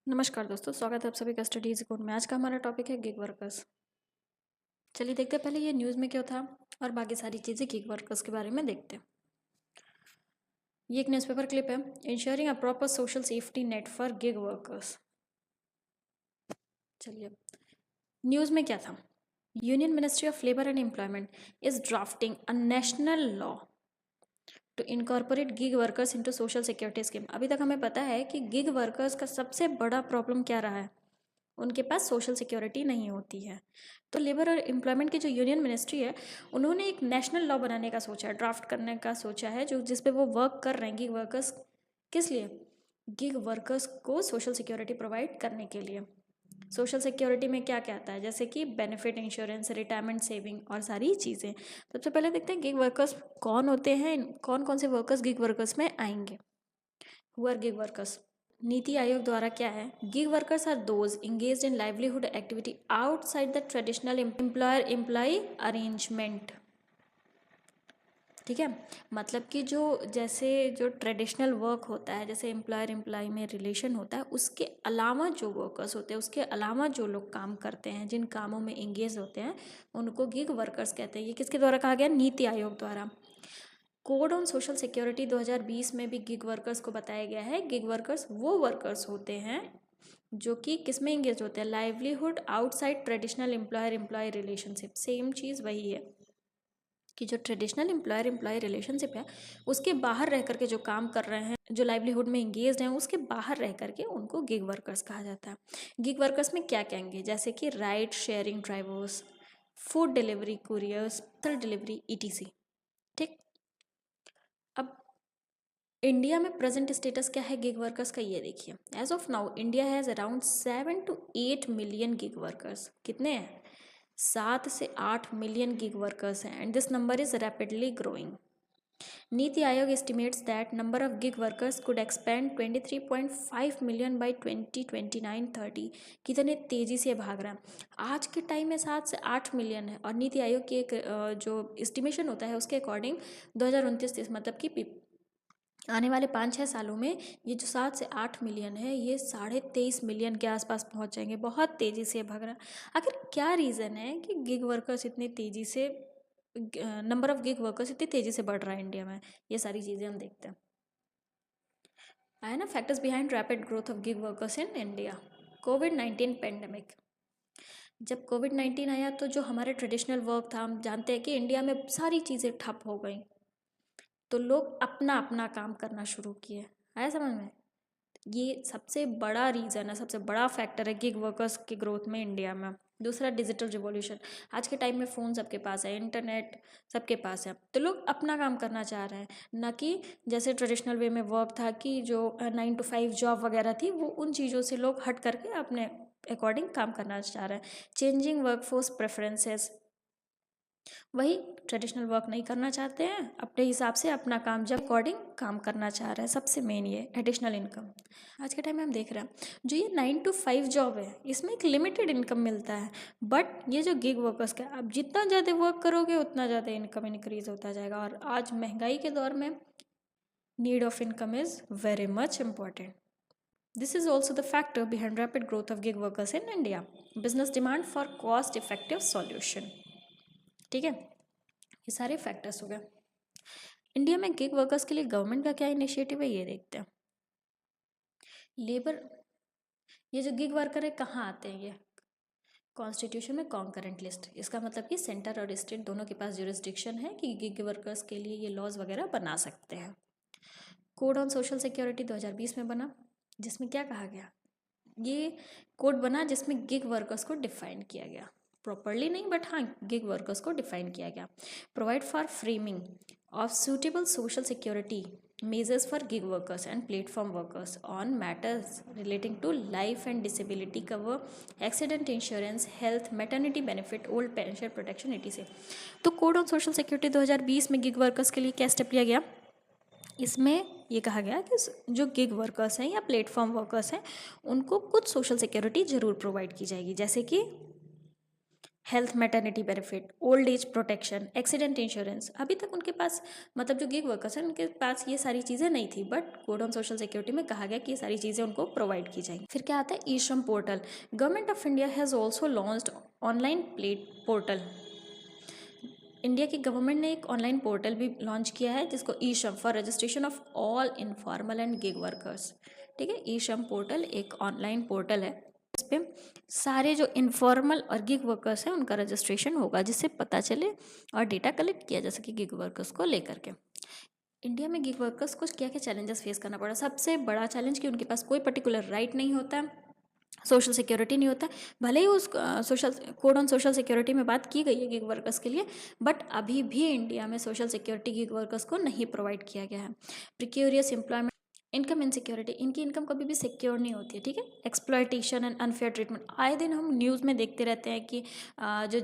नमस्कार दोस्तों, स्वागत है आप सभी का स्टडीज कोड में। आज का हमारा टॉपिक है गिग वर्कर्स। चलिए देखते हैं पहले ये न्यूज़ में क्या था और बाकी सारी चीज़ें गिग वर्कर्स के बारे में देखते हैं। ये एक न्यूज़पेपर क्लिप है। Ensuring a proper social safety net for gig workers. चलिए न्यूज़ में क्या था। Union ministry of labour and employment is drafting a national law to incorporate gig workers into social security scheme. अभी तक हमें पता है कि गिग वर्कर्स का सबसे बड़ा प्रॉब्लम क्या रहा है, उनके पास सोशल सिक्योरिटी नहीं होती है। तो लेबर और एम्प्लॉयमेंट की जो यूनियन मिनिस्ट्री है, उन्होंने एक नेशनल लॉ बनाने का सोचा है, ड्राफ्ट करने का सोचा है, जो जिस पे वो वर्क कर रहे हैं गिग वर्कर्स। किस लिए? गिग वर्कर्स को सोशल सिक्योरिटी प्रोवाइड करने के लिए। सोशल सिक्योरिटी में क्या क्या आता है, जैसे कि बेनिफिट, इंश्योरेंस, रिटायरमेंट सेविंग और सारी चीज़ें। सबसे पहले देखते हैं गिग वर्कर्स कौन होते हैं, कौन कौन से वर्कर्स गिग वर्कर्स में आएंगे। Who are gig workers? NITI Aayog द्वारा क्या है, gig workers are those engaged in livelihood activity outside the traditional employer employ arrangement. ठीक है, मतलब कि जो ट्रेडिशनल वर्क होता है, जैसे एम्प्लॉयर एम्प्लॉय में रिलेशन होता है, उसके अलावा जो वर्कर्स होते हैं, उसके अलावा जो लोग काम करते हैं, जिन कामों में एंगेज होते हैं, उनको गिग वर्कर्स कहते हैं। ये किसके द्वारा कहा गया? नीति आयोग द्वारा। कोड ऑन सोशल सिक्योरिटी 2020 में भी गिग वर्कर्स को बताया गया है। गिग वर्कर्स वो वर्कर्स होते हैं जो कि किस में एंगेज होते हैं, livelihood outside traditional employer employ relationship. Same चीज़ वही है कि जो ट्रेडिशनल एम्प्लॉयर एम्प्लॉय रिलेशनशिप है, उसके बाहर रह करके जो काम कर रहे हैं, जो लाइवलीहुड में एंगेज हैं, उसके बाहर रह करके उनको गिग वर्कर्स कहा जाता है। गिग वर्कर्स में क्या कहेंगे, जैसे कि ride sharing drivers, food delivery couriers, delivery ETC। ठीक। अब इंडिया में प्रेजेंट स्टेटस क्या है गिग वर्कर्स का, ये देखिए। As of now India has around 7 to 8 million gig workers. कितने हैं? 7 से 8 मिलियन गिग वर्कर्स हैं, and this number is rapidly growing. NITI Aayog estimates that number of gig workers could expand 23.5 million by 2029-30। कितने तेज़ी से भाग रहा है। आज के टाइम में 7 से 8 मिलियन है, और नीति आयोग की एक जो एस्टिमेशन होता है उसके अकॉर्डिंग 2029-30 मतलब कि आने वाले 5-6 सालों में ये जो 7 से 8 मिलियन है, ये 23.5 मिलियन के आसपास पहुंच जाएंगे। बहुत तेज़ी से भाग रहा है। आखिर क्या रीज़न है कि गिग वर्कर्स इतनी तेज़ी से, नंबर ऑफ गिग वर्कर्स इतनी तेज़ी से बढ़ रहा है इंडिया में? ये सारी चीज़ें हम देखते हैं। आया ना factors behind rapid growth of gig workers in India. Covid pandemic. जब कोविड-19 आया तो जो हमारे ट्रेडिशनल वर्क था, हम जानते हैं कि इंडिया में सारी चीज़ें ठप हो गई, तो लोग अपना अपना काम करना शुरू किए। आया समझ में? ये सबसे बड़ा रीज़न है, सबसे बड़ा फैक्टर है गिग वर्कर्स की ग्रोथ में इंडिया में। दूसरा, डिजिटल रिवॉल्यूशन। आज के टाइम में फ़ोन सबके पास है, इंटरनेट सबके पास है, तो लोग अपना काम करना चाह रहे हैं, ना कि जैसे ट्रेडिशनल वे में वर्क था कि जो 9 to 5 जॉब वगैरह थी, वो उन चीज़ों से लोग हट करके अपने अकॉर्डिंग काम करना चाह रहे हैं। Changing workforce preferences. वही ट्रेडिशनल वर्क नहीं करना चाहते हैं, अपने हिसाब से अपना काम जब अकॉर्डिंग काम करना चाह रहे हैं। सबसे मेन ये एडिशनल इनकम। आज के टाइम में हम देख रहे हैं जो ये 9 to 5 जॉब है, इसमें एक लिमिटेड इनकम मिलता है। बट ये जो गिग वर्कर्स का, आप जितना ज़्यादा वर्क करोगे उतना ज़्यादा इनकम इंक्रीज होता जाएगा। और आज महंगाई के दौर में need of income is very much important. This is also the factor behind rapid growth of gig workers in India. Business demand for cost effective solution. ठीक है, ये सारे फैक्टर्स हो गए। इंडिया में गिग वर्कर्स के लिए गवर्नमेंट का क्या इनिशिएटिव है, ये देखते हैं। लेबर, ये जो गिग वर्कर है कहाँ आते हैं? ये कॉन्स्टिट्यूशन में कॉन्करेंट लिस्ट। इसका मतलब कि सेंटर और स्टेट दोनों के पास जुरिस्डिक्शन है कि गिग वर्कर्स के लिए ये लॉज वगैरह बना सकते हैं। कोड ऑन सोशल सिक्योरिटी 2020 में बना, जिसमें क्या कहा गया, ये कोड बना जिसमें गिग वर्कर्स को डिफाइन किया गया। प्रॉपरली नहीं, बट हाँ, गिग वर्कर्स को डिफाइन किया गया। Provide for framing of suitable social security measures for gig workers and platform workers on matters relating to life and disability cover, accident insurance, health, maternity benefit, old pension protection etc। तो code on social security 2020 में gig workers के लिए क्या step लिया गया? इसमें ये कहा गया कि जो गिग वर्कर्स हैं या प्लेटफॉर्म वर्कर्स हैं, उनको कुछ सोशल सिक्योरिटी ज़रूर प्रोवाइड की जाएगी, जैसे कि health maternity benefit, old age protection, accident insurance. अभी तक उनके पास मतलब जो गिग वर्कर्स हैं उनके पास ये सारी चीज़ें नहीं थी, but code on social security में कहा गया कि ये सारी चीज़ें उनको प्रोवाइड की जाएंगी। फिर क्या आता है, ई श्रम portal. Government of India has also launched online plate portal. India की गवर्नमेंट ने एक ऑनलाइन पोर्टल भी लॉन्च किया है जिसको ई श्रम for registration of all informal and gig workers. ठीक है, ई श्रम पोर्टल एक ऑनलाइन पोर्टल है, इस पे सारे जो इनफॉर्मल और गिग वर्कर्स हैं उनका रजिस्ट्रेशन होगा, जिससे पता चले और डेटा कलेक्ट किया जा सके गिग वर्कर्स को लेकर के। इंडिया में गिग वर्कर्स को क्या क्या चैलेंजेस फेस करना पड़ा। सबसे बड़ा चैलेंज कि उनके पास कोई पर्टिकुलर राइट नहीं होता, सोशल सिक्योरिटी नहीं होता। भले ही उस social code on social security में बात की गई है गिग वर्कर्स के लिए, बट अभी भी इंडिया में सोशल सिक्योरिटी गिग वर्कर्स को नहीं प्रोवाइड किया गया है। प्रिक्यूरियस एम्प्लॉयमेंट, इनकम इनसिक्योरिटी, इनकी इनकम कभी भी सिक्योर नहीं होती है। ठीक है, एक्सप्लॉयटेशन एंड अनफेयर ट्रीटमेंट, आए दिन हम न्यूज़ में देखते रहते हैं कि जो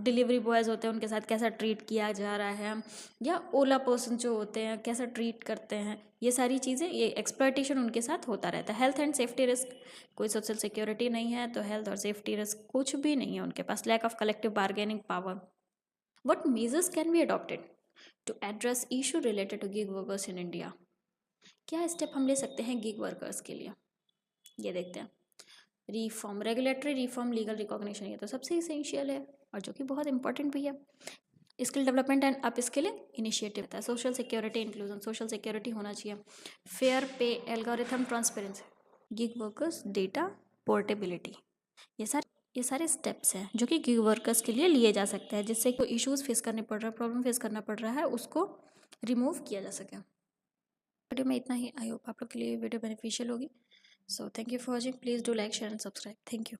डिलीवरी बॉयज़ होते हैं उनके साथ कैसा ट्रीट किया जा रहा है, या ओला पर्सन जो होते हैं कैसा ट्रीट करते हैं। ये सारी चीज़ें, ये एक्सप्लॉयटेशन उनके साथ होता रहता है। हेल्थ एंड सेफ्टी रिस्क, कोई सोशल सिक्योरिटी नहीं है तो हेल्थ और सेफ्टी रिस्क कुछ भी नहीं है उनके पास। Lack of collective bargaining power. What measures can be adopted to address issue related to gig workers in India. क्या स्टेप हम ले सकते हैं गिग वर्कर्स के लिए, ये देखते हैं। Reform, regulatory reform, legal recognition, ये तो सबसे इसेंशियल है और जो कि बहुत इंपॉर्टेंट भी है। Skill development and upskilling initiative है। Social security inclusion, social security होना चाहिए। Fair pay, algorithm transparency, gig workers data portability, ये सारे स्टेप्स हैं जो कि गिग वर्कर्स के लिए लिए जा सकते हैं, जिससे कोई इश्यूज़ फेस करने पड़ रहा है, प्रॉब्लम फेस करना पड़ रहा है, उसको रिमूव किया जा सके। वीडियो में इतना ही। आई होप आप लोग के लिए वीडियो बेनिफिशियल होगी। So thank you for watching. Please do like, share and subscribe. Thank you.